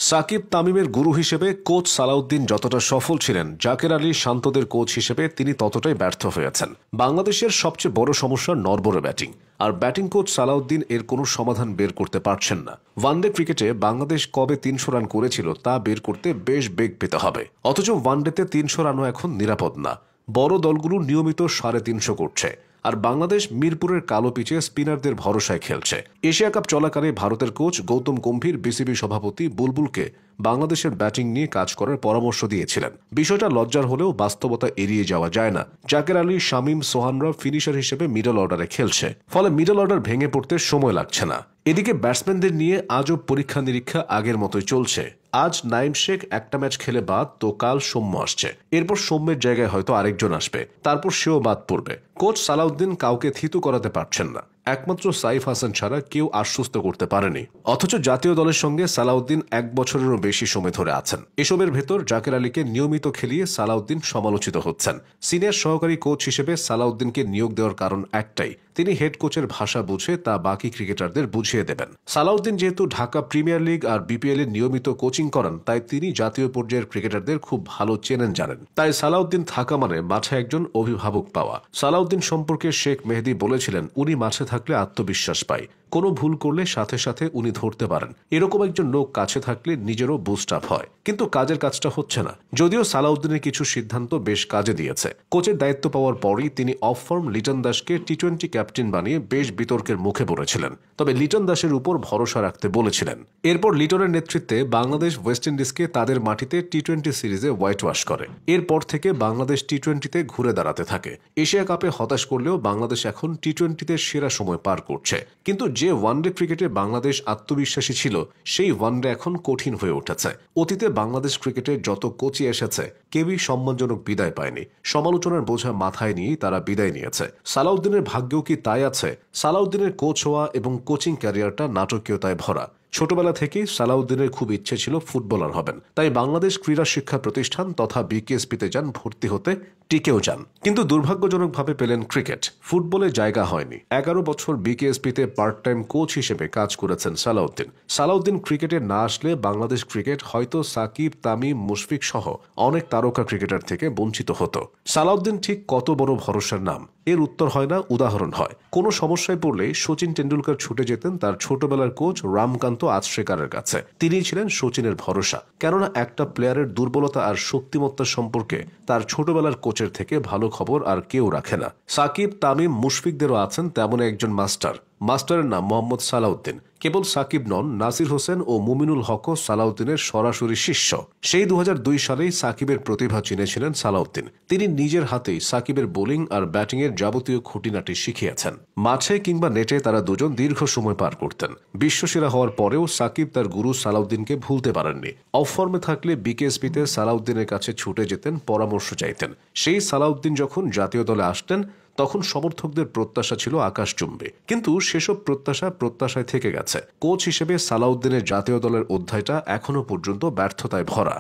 সাকিব তামিমের গুরু হিসেবে কোচ সালাউদ্দিন যতটা সফল ছিলেন, জাকের আলী শান্তদের কোচ হিসেবে তিনি ততটাই ব্যর্থ হয়েছেন। বাংলাদেশের সবচেয়ে বড় সমস্যা নড়বড়ে ব্যাটিং, আর ব্যাটিং কোচ সালাউদ্দিন এর কোনো সমাধান বের করতে পারছেন না। ওয়ানডে ক্রিকেটে বাংলাদেশ কবে ৩০০ রান করেছিল তা বের করতে বেশ বেগ পেতে হবে, অথচ ওয়ানডেতে ৩০০ রানও এখন নিরাপদ না। বড় দলগুলো নিয়মিত ৩৫০ করছে, আর বাংলাদেশ মিরপুরের কালো পিচে স্পিনারদের ভরসায় খেলছে। এশিয়া কাপ চলাকালে ভারতের কোচ গৌতম গম্ভীর বিসিবি সভাপতি বুলবুলকে বাংলাদেশের ব্যাটিং নিয়ে কাজ করার পরামর্শ দিয়েছিলেন। বিষয়টা লজ্জার হলেও বাস্তবতা এড়িয়ে যাওয়া যায় না। জাকের আলী, শামীম, সোহানরা ফিনিশার হিসেবে মিডল অর্ডারে খেলছে, ফলে মিডল অর্ডার ভেঙে পড়তে সময় লাগছে না। এদিকে ব্যাটসম্যানদের নিয়ে আজও পরীক্ষা নিরীক্ষা আগের মতোই চলছে। আজ নাইম শেখ একটা ম্যাচ খেলে বাদ, তো কাল সৌম্য আসছে, এরপর সৌম্যের জায়গায় হয়তো আরেকজন আসবে, তারপর সেও বাদ পড়বে। কোচ সালাউদ্দিন কাউকে থিতু করাতে পারছেন না, একমাত্র সাইফ হাসান ছাড়া কেউ আশ্বস্ত করতে পারেনি। অথচ জাতীয় দলের সঙ্গে সালাউদ্দিন ১ বছরেরও বেশি সময় ধরে আছেন। এসবের ভেতর জাকের আলীকে নিয়মিত খেলিয়ে সালাউদ্দিন সমালোচিত হচ্ছেন। সিনিয়র সহকারী কোচ হিসেবে সালাউদ্দিনকে নিয়োগ দেওয়ার কারণ একটাই, তিনি হেড কোচের ভাষা বুঝে তা বাকি ক্রিকেটারদের বুঝিয়ে দেবেন। সালাউদ্দিন যেহেতু ঢাকা প্রিমিয়ার লিগ আর বিপিএল এর নিয়মিত কোচিং করান, তাই তিনি জাতীয় পর্যায়ের ক্রিকেটারদের খুব ভালো চেনেন, জানেন। তাই সালাউদ্দিন থাকা মানে মাঠে একজন অভিভাবক পাওয়া। সালাউদ্দিন সম্পর্কে শেখ মেহেদী বলেছিলেন, উনি মাঠে থাকলে আত্মবিশ্বাস পায়, কোনো ভুল করলে সাথে সাথে উনি ধরতে পারেন। এরকম একজন লোক কাছে থাকলে নিজেরও বুস্ট আপ হয়, কিন্তু কাজের কাজটা হচ্ছে না। যদিও সালাউদ্দিনের কিছু সিদ্ধান্ত বেশ কাজে দিয়েছে। কোচের দায়িত্ব পাওয়ার পরই তিনি অফ ফর্ম লিটন দাসকে টি-20 ক্যাপ্টেন বানিয়ে বেশ বিতর্কের মুখে পড়েছিলেন, তবে লিটন দাসের উপর ভরসা রাখতে বলেছিলেন। এরপর লিটনের নেতৃত্বে বাংলাদেশ ওয়েস্ট ইন্ডিজকে তাদের মাটিতে টি-20 সিরিজে হোয়াইট ওয়াশ করে। এরপর থেকে বাংলাদেশ টি-20তে ঘুরে দাঁড়াতে থাকে। এশিয়া কাপে হতাশ করলেও বাংলাদেশ এখন টি-20তে সেরা সময় পার করছে। কিন্তু যে ওয়ানডে ক্রিকেটে বাংলাদেশ আত্মবিশ্বাসী ছিল, সেই ওয়ানডে এখন কঠিন হয়ে উঠেছে। অতীতে বাংলাদেশ ক্রিকেটে যত কোচই এসেছে, কেউই সম্মানজনক বিদায় পায়নি। সমালোচনার বোঝা মাথায় নিয়েই তারা বিদায় নিয়েছে। সালাউদ্দিনের ভাগ্যও কি তাই আছে? সালাউদ্দিনের কোচ হওয়া এবং কোচিং ক্যারিয়ারটা নাটকীয়তায় ভরা। ছোটবেলা থেকেই সালাউদ্দিনের খুব ইচ্ছে ছিল ফুটবলার হবেন, তাই বাংলাদেশ ক্রীড়া শিক্ষা প্রতিষ্ঠান তথা বিকেএসপিতে যান ভর্তি হতে, টিকেও যান। কিন্তু দুর্ভাগ্যজনকভাবে পেলেন ক্রিকেট, ফুটবলে জায়গা হয়নি। 11 বছর বিকেএসপিতে পার্ট টাইম কোচ হিসেবে কাজ করেছেন সালাউদ্দিন। সালাউদ্দিন ক্রিকেটে না আসলে বাংলাদেশ ক্রিকেট হয়তো সাকিব, তামিম, মুশফিক সহ অনেক তারকা ক্রিকেটার থেকে বঞ্চিত হতো। সালাউদ্দিন ঠিক কত বড় ভরসার নাম? এর উত্তর হয় না, উদাহরণ হয়। কোনো সমস্যায় পড়লে সচিন টেন্ডুলকার ছুটে যেতেন তার ছোটবেলার কোচ রামকান্ত আচরেকারের কাছে। তিনি ছিলেন সচিনের ভরসা, কেননা একটা প্লেয়ারের দুর্বলতা আর শক্তিমত্তা সম্পর্কে তার ছোটবেলার কোচের থেকে ভালো খবর আর কেউ রাখে না। সাকিব, তামিম, মুশফিকদেরও আছেন তেমন একজন মাস্টারের নাম মোহাম্মদ সালাউদ্দিন। কেবল সাকিব নন, নাসির হোসেন ও মুমিনুল হকও সালাউদ্দিনের সরাসরি শিষ্য। সেই 2002 সালেই সাকিবের প্রতিভা চিনেছিলেন সালাউদ্দিন। তিনি নিজের হাতেই সাকিবের বোলিং আর ব্যাটিং এর যাবতীয় খুঁটিনাটি শিখিয়েছেন। মাঠে কিংবা নেটে তারা দুজন দীর্ঘ সময় পার করতেন। বিশ্বসেরা হওয়ার পরেও সাকিব তার গুরু সালাউদ্দিনকে ভুলতে পারেননি। অফ ফর্মে থাকলে বিকেএসপিতে সালাউদ্দিনের কাছে ছুটে যেতেন, পরামর্শ চাইতেন। সেই সালাউদ্দিন যখন জাতীয় দলে আসতেন, তখন সমর্থকদের প্রত্যাশা ছিল আকাশচুম্বী, কিন্তু সেসব প্রত্যাশায় থেকে গেছে। কোচ হিসেবে সালাউদ্দিনের জাতীয় দলের অধ্যায়টা এখনো পর্যন্ত ব্যর্থতায় ভরা।